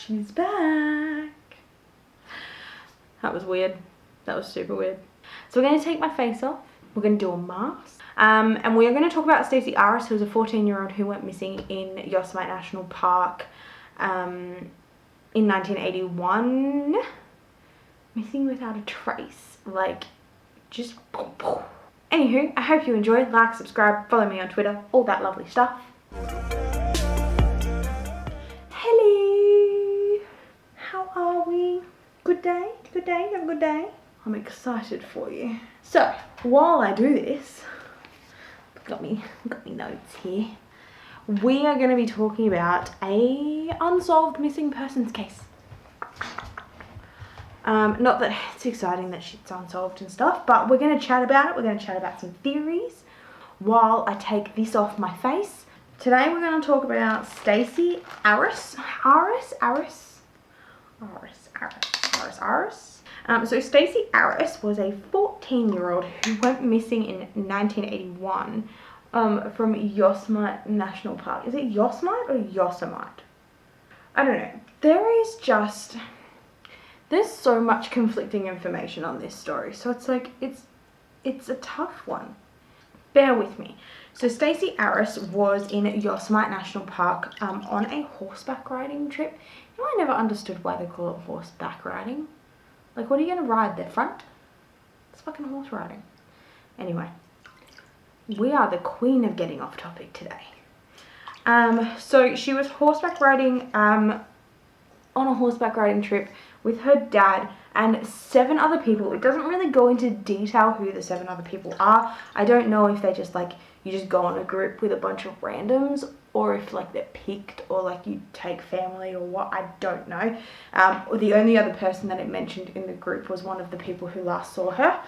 She's back. That was weird. That was super weird. So we're going to take my face off. We're going to do a mask. And we are going to talk about Stacy Arras, who was a 14-year-old who went missing in Yosemite National Park in 1981. Missing without a trace. Like, just boom, boom. Anywho, I hope you enjoyed. Like, subscribe, follow me on Twitter, all that lovely stuff. Hello. How are we? Good day? Good day? Have a good day? I'm excited for you. So, while I do this, got me notes here. We are going to be talking about a unsolved missing persons case. Not that it's exciting that shit's unsolved and stuff, but we're going to chat about it. We're going to chat about some theories while I take this off my face. Today we're going to talk about Stacy Arras. So Stacy Arras was a 14-year-old who went missing in 1981 from Yosemite National Park. Is it Yosemite or Yosemite? I don't know. There's so much conflicting information on this story, so it's like it's a tough one. Bear with me. So Stacy Arras was in Yosemite National Park on a horseback riding trip. You know, I never understood why they call it horseback riding. Like, what are you going to ride, the front? It's fucking horse riding. Anyway, we are the queen of getting off topic today. So she was horseback riding on a horseback riding trip with her dad and 7 other people. It doesn't really go into detail who the 7 other people are. I don't know if they just you just go on a group with a bunch of randoms, or if they're picked, or you take family, or what. I don't know. The only other person that it mentioned in the group was one of the people who last saw her.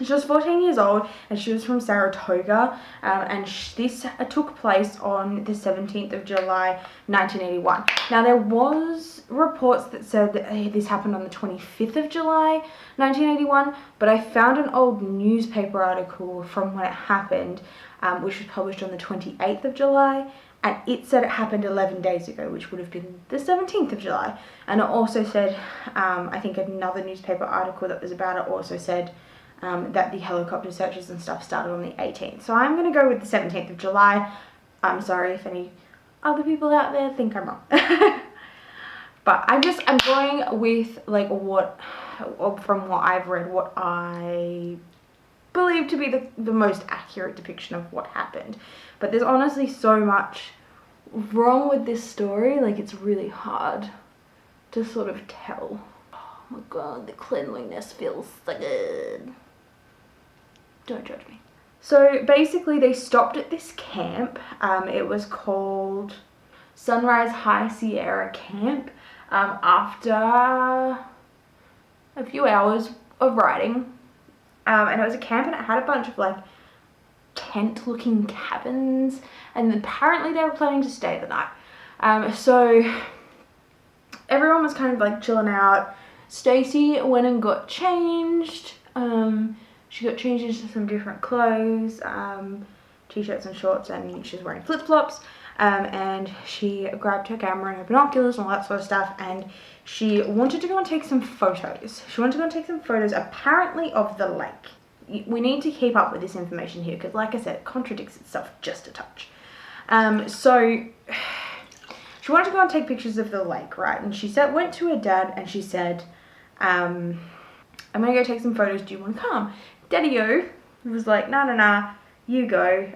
She was 14 years old, and she was from Saratoga, and this took place on the 17th of July, 1981. Now, there was reports that said that this happened on the 25th of July, 1981, but I found an old newspaper article from when it happened, which was published on the 28th of July, and it said it happened 11 days ago, which would have been the 17th of July. And it also said, I think another newspaper article that was about it also said, that the helicopter searches and stuff started on the 18th. So I'm going to go with the 17th of July. I'm sorry if any other people out there think I'm wrong. But I'm going with from what I've read, what I believe to be the most accurate depiction of what happened. But there's honestly so much wrong with this story, it's really hard to sort of tell. Oh my god, the cleanliness feels so good. Don't judge me. So basically they stopped at this camp. It was called Sunrise High Sierra Camp after a few hours of riding. And it was a camp, and it had a bunch of tent looking cabins, and apparently they were planning to stay the night. So everyone was kind of chilling out. Stacy went and got changed. She got changed into some different clothes, t-shirts and shorts, and she was wearing flip-flops. And she grabbed her camera and her binoculars and all that sort of stuff, and she wanted to go and take some photos. She wanted to go and take some photos, apparently, of the lake. We need to keep up with this information here, because like I said, it contradicts itself just a touch. So she wanted to go and take pictures of the lake, right? And she went to her dad and she said, I'm going to go take some photos. Do you want to come? Daddy-o was like, nah, you go.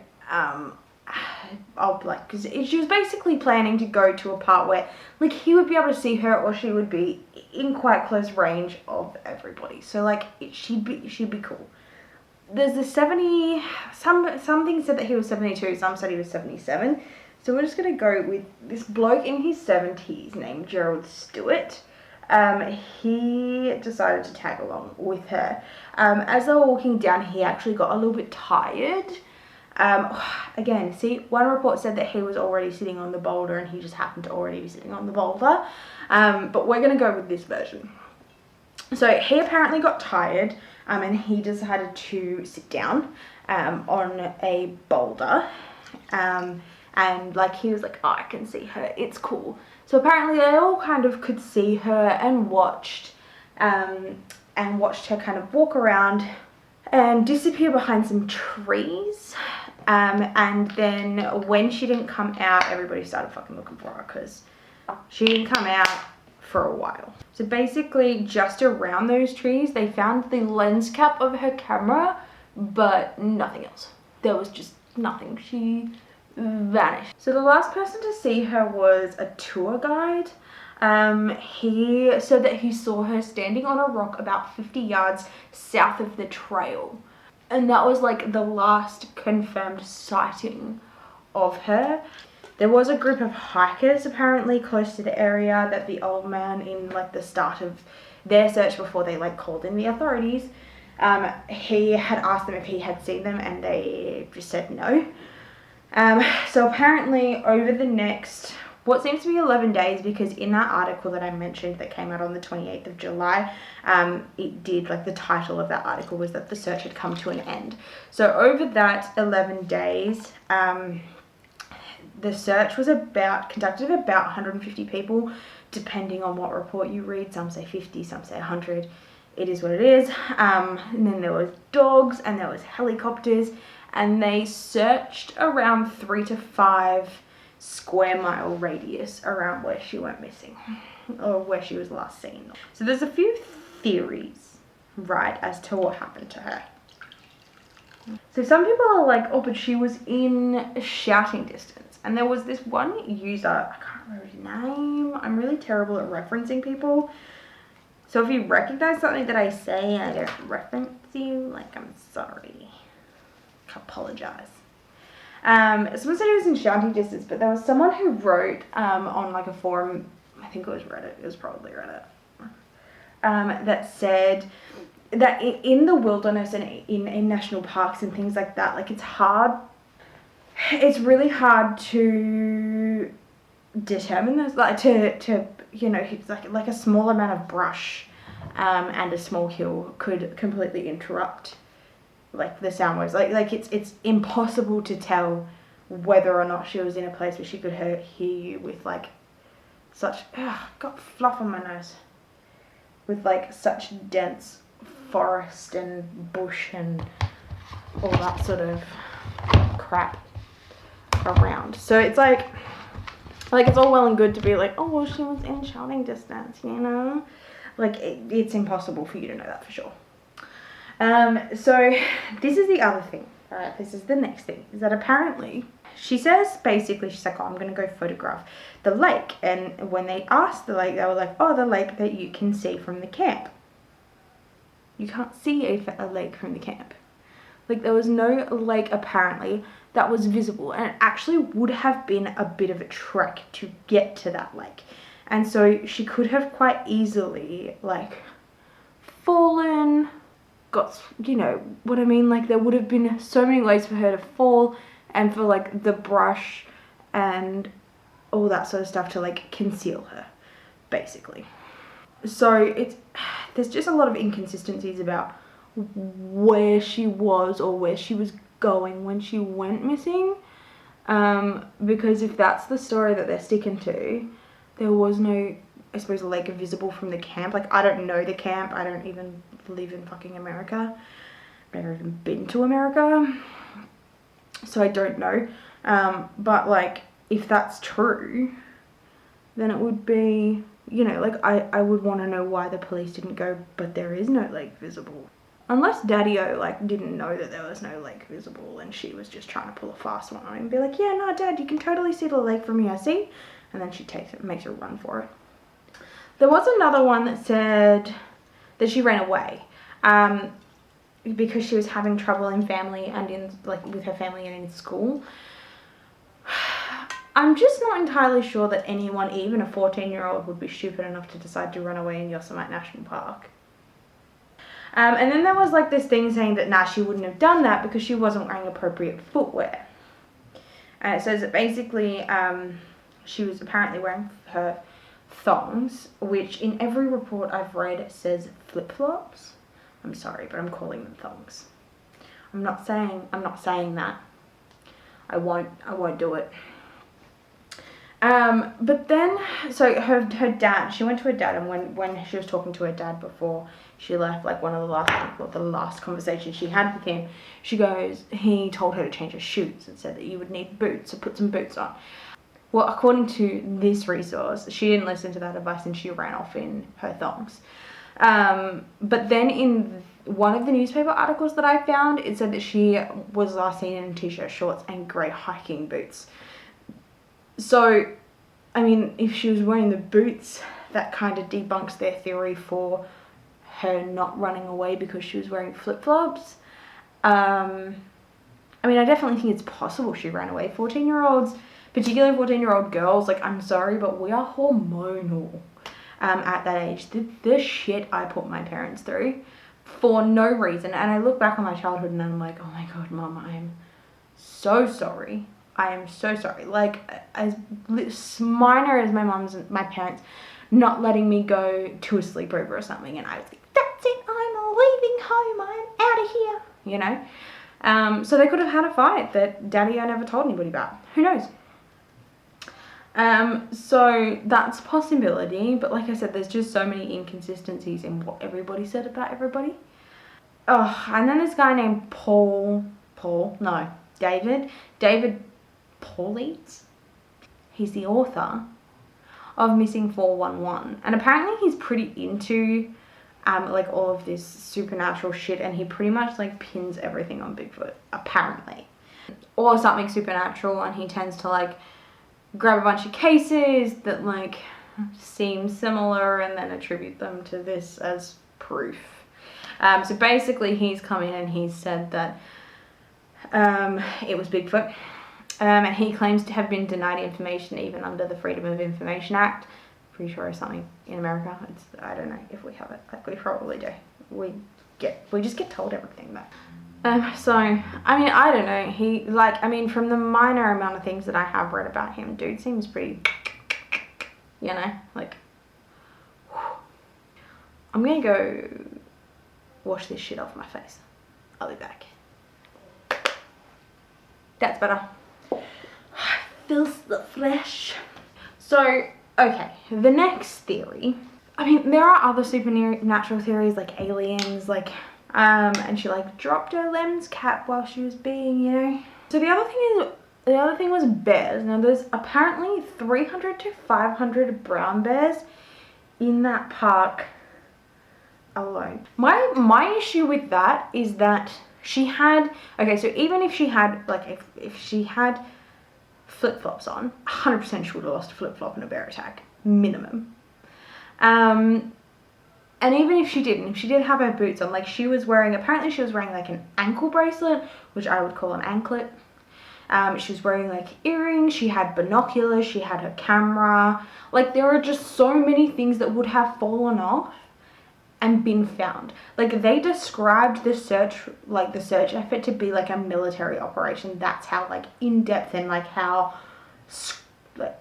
Because she was basically planning to go to a part where, he would be able to see her, or she would be in quite close range of everybody. So, she'd be cool. There's the 70, something said that he was 72, some said he was 77. So we're just going to go with this bloke in his 70s named Gerald Stewart. He decided to tag along with her. As they were walking down, he actually got a little bit tired. Again, see, one report said that he was already sitting on the boulder, and he just happened to already be sitting on the boulder. But we're going to go with this version. So he apparently got tired, and he decided to sit down on a boulder. And and like he was like, oh, I can see her, it's cool. So apparently they all kind of could see her and watched her kind of walk around and disappear behind some trees. And then when she didn't come out, everybody started fucking looking for her because she didn't come out for a while. So basically just around those trees, they found the lens cap of her camera, but nothing else. There was just nothing. She vanished. So the last person to see her was a tour guide. He said that he saw her standing on a rock about 50 yards south of the trail. And that was like the last confirmed sighting of her. There was a group of hikers apparently close to the area that the old man, in like the start of their search before they like called in the authorities, he had asked them if he had seen them, and they just said no. So apparently over the next, what seems to be 11 days, because in that article that I mentioned that came out on the 28th of July, it did, like the title of that article was that the search had come to an end. So over that 11 days, the search was conducted of about 150 people, depending on what report you read. Some say 50, some say 100. It is what it is. And then there was dogs and there was helicopters, and they searched around 3 to 5 square mile radius around where she went missing, or where she was last seen. So there's a few theories, right, as to what happened to her. So some people are like, oh, but she was in shouting distance. And there was this one user, I can't remember his name. I'm really terrible at referencing people. So if you recognize something that I say and I don't reference you, like, I'm sorry. I apologize. Someone said it was in shouting distance, but there was someone who wrote on like a forum, I think it was Reddit, it was probably Reddit, that said that in the wilderness and in national parks and things like that, like it's really hard to determine this, like to you know, it's like a small amount of brush and a small hill could completely interrupt like the sound waves. Like it's impossible to tell whether or not she was in a place where she could hear you with like such got fluff on my nose, with like such dense forest and bush and all that sort of crap around. So it's like it's all well and good to be like, oh well, she was in shouting distance, you know, like it's impossible for you to know that for sure. So this is the other thing, alright, this is the next thing, is that apparently, she says, basically, she's like, oh, I'm going to go photograph the lake, and when they asked the lake, they were like, oh, the lake that you can see from the camp. You can't see a lake from the camp. Like, there was no lake, apparently, that was visible, and it actually would have been a bit of a trek to get to that lake, and so she could have quite easily, like, fallen, got, you know what I mean, like there would have been so many ways for her to fall and for like the brush and all that sort of stuff to like conceal her, basically. So there's just a lot of inconsistencies about where she was or where she was going when she went missing, because if that's the story that they're sticking to, there was no, I suppose, lake visible from the camp. Like, I don't know the camp. I don't even live in fucking America. I've never even been to America. So I don't know. But, like, if that's true, then it would be, you know, like, I would want to know why the police didn't go, but there is no lake visible. Unless Daddy-O, like, didn't know that there was no lake visible and she was just trying to pull a fast one on him and be like, yeah, no, Dad, you can totally see the lake from here, see? And then she takes it, makes her run for it. There was another one that said that she ran away because she was having trouble in family and with her family and in school. I'm just not entirely sure that anyone, even a 14-year-old, would be stupid enough to decide to run away in Yosemite National Park. And then there was like this thing saying that she wouldn't have done that because she wasn't wearing appropriate footwear. And it says that basically she was apparently wearing her thongs, which in every report I've read says flip-flops. I'm sorry, but I'm calling them thongs. I'm not saying that. I won't do it. But then, so her dad, she went to her dad, and when she was talking to her dad before she left, like one of the last conversation she had with him, she goes, he told her to change her shoes and said that you would need boots, so put some boots on. Well, according to this resource, she didn't listen to that advice and she ran off in her thongs. But then in one of the newspaper articles that I found, it said that she was last seen in t-shirt, shorts, and grey hiking boots. So, I mean, if she was wearing the boots, that kind of debunks their theory for her not running away because she was wearing flip-flops. I mean, I definitely think it's possible she ran away. 14-year-olds, particularly 14-year-old girls, like, I'm sorry, but we are hormonal at that age. The shit I put my parents through for no reason. And I look back on my childhood and I'm like, oh my God, Mum, I am so sorry. I am so sorry. Like, as minor as my parents not letting me go to a sleepover or something, and I was like, that's it, I'm leaving home, I'm out of here, you know? So they could have had a fight that Daddy I never told anybody about. Who knows? So that's a possibility, but like I said, there's just so many inconsistencies in what everybody said about everybody. Oh, and then this guy named David Paulides. He's the author of Missing 411, and apparently he's pretty into like all of this supernatural shit, and he pretty much like pins everything on Bigfoot, apparently, or something supernatural, and he tends to like grab a bunch of cases that like seem similar and then attribute them to this as proof. So basically he's come in and he's said that it was Bigfoot. And he claims to have been denied information even under the Freedom of Information Act. Pretty sure it's something in America. I don't know if we have it. Like, we probably do. We just get told everything though. So, I mean, I don't know. From the minor amount of things that I have read about him, dude seems pretty, you know, like, I'm gonna go wash this shit off my face. I'll be back. That's better. Feels the flesh. So, okay, the next theory. I mean, there are other supernatural theories like aliens, like, and she like dropped her lem's cap while she was being, you know. So the other thing was bears. Now there's apparently 300 to 500 brown bears in that park alone. My issue with that is that she had, okay, so even if she had, like, if she had flip-flops on, 100% she would have lost a flip-flop in a bear attack, minimum. And even if she didn't, if she did have her boots on, like apparently she was wearing like an ankle bracelet, which I would call an anklet. She was wearing like earrings, she had binoculars, she had her camera. Like, there are just so many things that would have fallen off and been found. Like, they described the search effort to be like a military operation. That's how like in-depth and like how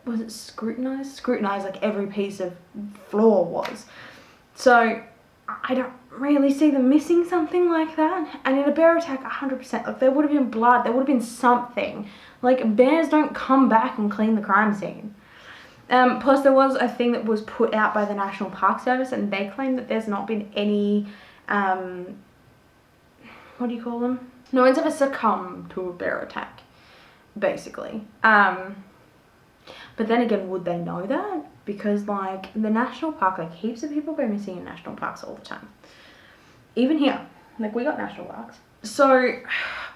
was it scrutinized like every piece of floor was. So I don't really see them missing something like that. And in a bear attack, 100%, like, there would have been blood, there would have been something. Like, bears don't come back and clean the crime scene. Plus there was a thing that was put out by the National Park Service, and they claim that there's not been any, what do you call them? No one's ever succumbed to a bear attack, basically. But then again, would they know that? Because, like, the national park, like, heaps of people go missing in national parks all the time. Even here, like, we got national parks. So,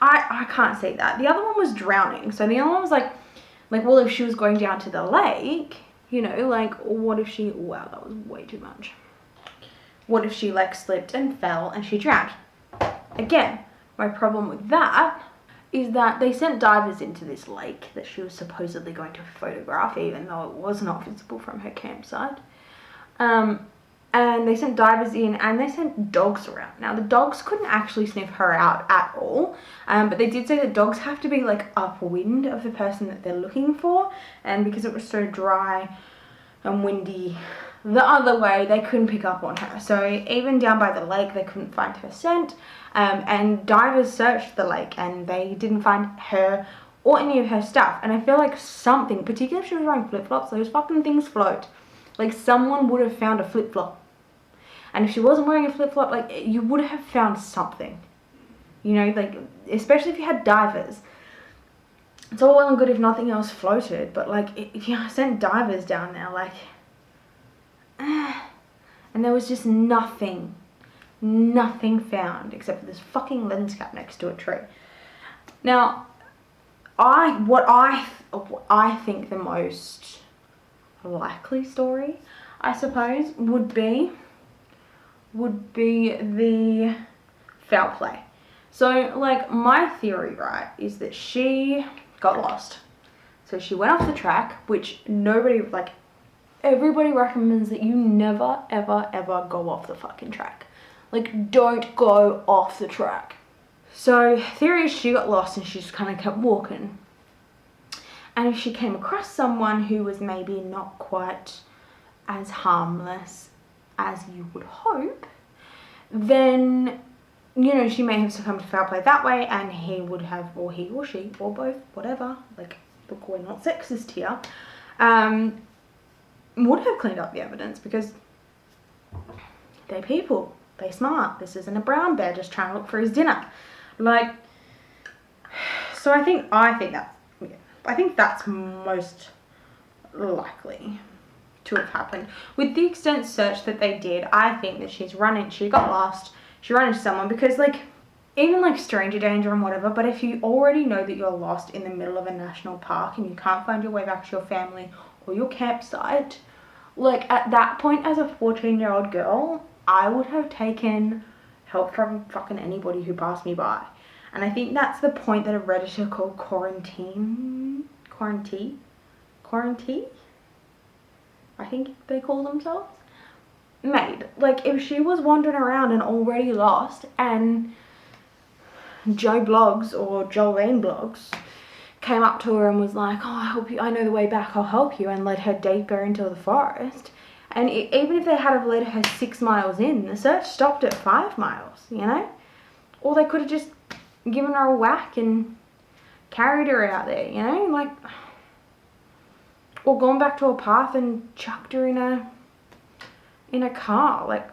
I can't see that. The other one was drowning. So the other one was like, well, if she was going down to the lake, you know, like, what if she, wow, that was way too much. What if she, like, slipped and fell and she drowned? Again, my problem with that is that they sent divers into this lake that she was supposedly going to photograph, even though it was not visible from her campsite. And they sent divers in, and they sent dogs around. Now, the dogs couldn't actually sniff her out at all, but they did say that dogs have to be, like, upwind of the person that they're looking for, and because it was so dry and windy the other way, they couldn't pick up on her. So even down by the lake, they couldn't find her scent, and divers searched the lake, and they didn't find her or any of her stuff. And I feel like something, particularly if she was wearing flip-flops, those fucking things float. Like, someone would have found a flip-flop. And if she wasn't wearing a flip-flop, like, you would have found something. You know, like, especially if you had divers. It's all well and good if nothing else floated, but, like, if you sent divers down there, like, and there was just nothing found except for this fucking lens cap next to a tree. Now, what I think the most likely story, I suppose, would be the foul play. So, like, my theory, right, is that she got lost. So she went off the track, which everybody recommends that you never, ever, ever go off the fucking track. Like, don't go off the track. So, theory is she got lost and she just kind of kept walking. And if she came across someone who was maybe not quite as harmless as you would hope, then, you know, she may have succumbed to foul play that way, and he would have, or he or she, or both, whatever, like, look, we're not sexist here, would have cleaned up the evidence, because they're people, they're smart. This isn't a brown bear just trying to look for his dinner. Like, so I think that's most likely to have happened. With the extent search that they did, I think that she got lost, she ran into someone, because, like, even, like, stranger danger and whatever, but if you already know that you're lost in the middle of a national park and you can't find your way back to your family or your campsite, like, at that point, as a 14-year-old girl, I would have taken help from fucking anybody who passed me by. And I think that's the point that a Redditor called Quarantine, I think they call themselves, made. Like, if she was wandering around and already lost, and Joe Blogs or Jolene Blogs came up to her and was like, oh, I'll help you, I know the way back, I'll help you, and led her deeper into the forest, and even if they had have led her 6 miles in, the search stopped at 5 miles, you know? Or they could have just given her a whack and carried her out there, you know? Like, or gone back to a path and chucked her in a car. Like,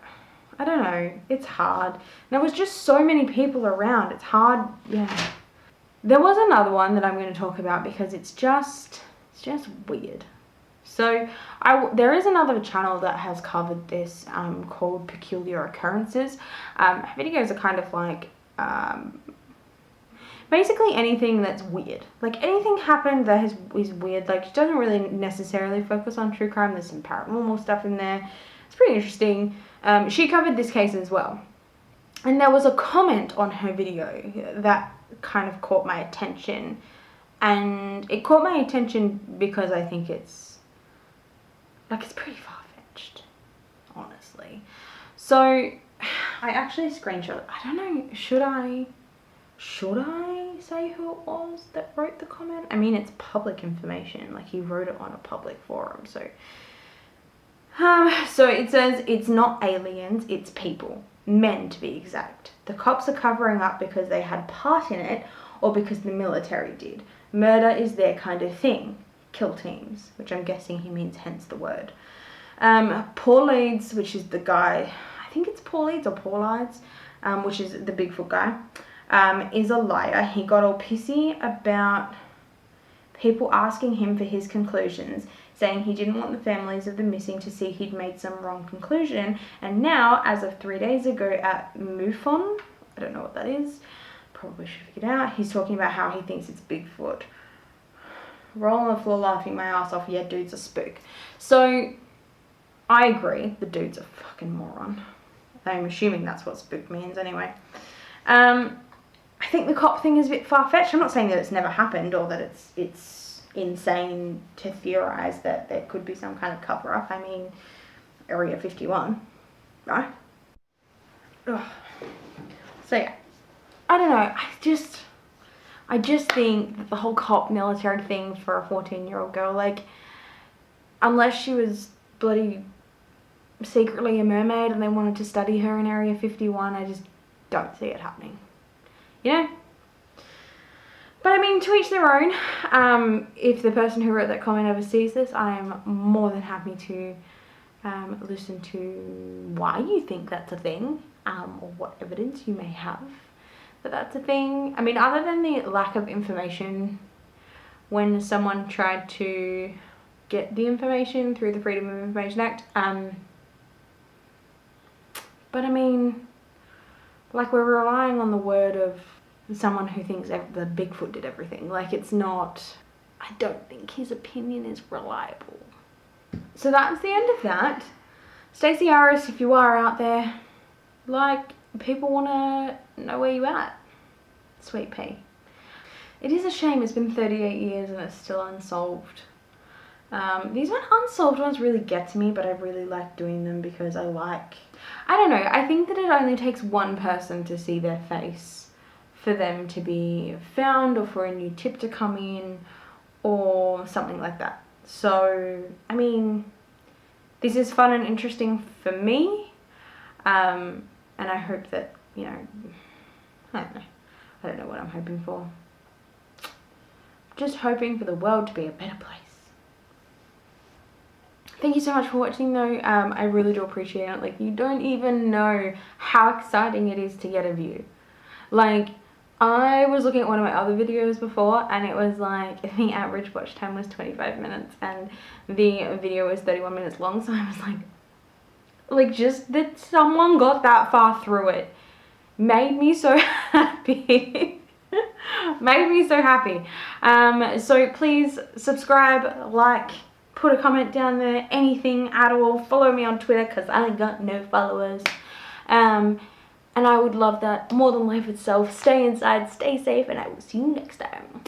I don't know, it's hard. There was just so many people around, it's hard, yeah. There was another one that I'm going to talk about because it's just weird. So, there is another channel that has covered this, called Peculiar Occurrences. Her videos are kind of like, basically anything that's weird. Like, anything happened that is weird. Like, she doesn't really necessarily focus on true crime. There's some paranormal stuff in there. It's pretty interesting. She covered this case as well. And there was a comment on her video that kind of caught my attention. And it caught my attention because I think it's pretty far-fetched, honestly. So, I actually screenshot it. I don't know, should I say who it was that wrote the comment? I mean, it's public information. Like, he wrote it on a public forum, so. So it says, it's not aliens, it's people. Men, to be exact. The cops are covering up because they had part in it, or because the military did. Murder is their kind of thing. Kill teams, which I'm guessing he means hence the word. Paul Leeds, which is the guy, I think it's Paul Leeds or Paul Leeds, which is the Bigfoot guy, is a liar. He got all pissy about people asking him for his conclusions, saying he didn't want the families of the missing to see he'd made some wrong conclusion. And now, as of 3 days ago at MUFON, I don't know what that is, probably should figure it out, he's talking about how he thinks it's Bigfoot. Roll on the floor laughing my ass off, yeah, dude's a spook. So, I agree, the dude's a fucking moron. I'm assuming that's what spook means anyway. I think the cop thing is a bit far-fetched. I'm not saying that it's never happened or that it's insane to theorize that there could be some kind of cover-up. I mean, Area 51, right? Ugh. So yeah, I don't know, I just think that the whole cop military thing for a 14-year-old girl, like, unless she was bloody secretly a mermaid and they wanted to study her in Area 51, I just don't see it happening. You know? But I mean, to each their own. If the person who wrote that comment ever sees this, I am more than happy to listen to why you think that's a thing, or what evidence you may have that that's a thing. I mean, other than the lack of information when someone tried to get the information through the Freedom of Information Act, but I mean, like, we're relying on the word of someone who thinks that Bigfoot did everything. Like, it's not, I don't think his opinion is reliable. So that's the end of that. Stacy Arras, if you are out there, like, people want to know where you at. Sweet pea. It is a shame it's been 38 years and it's still unsolved. These unsolved ones really get to me, but I really like doing them because I don't know, I think that it only takes one person to see their face for them to be found, or for a new tip to come in, or something like that. So, I mean, this is fun and interesting for me, and I hope that, you know, I don't know what I'm hoping for. Just hoping for the world to be a better place. Thank you so much for watching though. I really do appreciate it. Like, you don't even know how exciting it is to get a view. Like, I was looking at one of my other videos before, and it was like, the average watch time was 25 minutes and the video was 31 minutes long, so I was like just that someone got that far through it made me so happy. Made me so happy. So please subscribe, like, put a comment down there, anything at all. Follow me on Twitter because I ain't got no followers. And I would love that more than life itself. Stay inside, stay safe, and I will see you next time.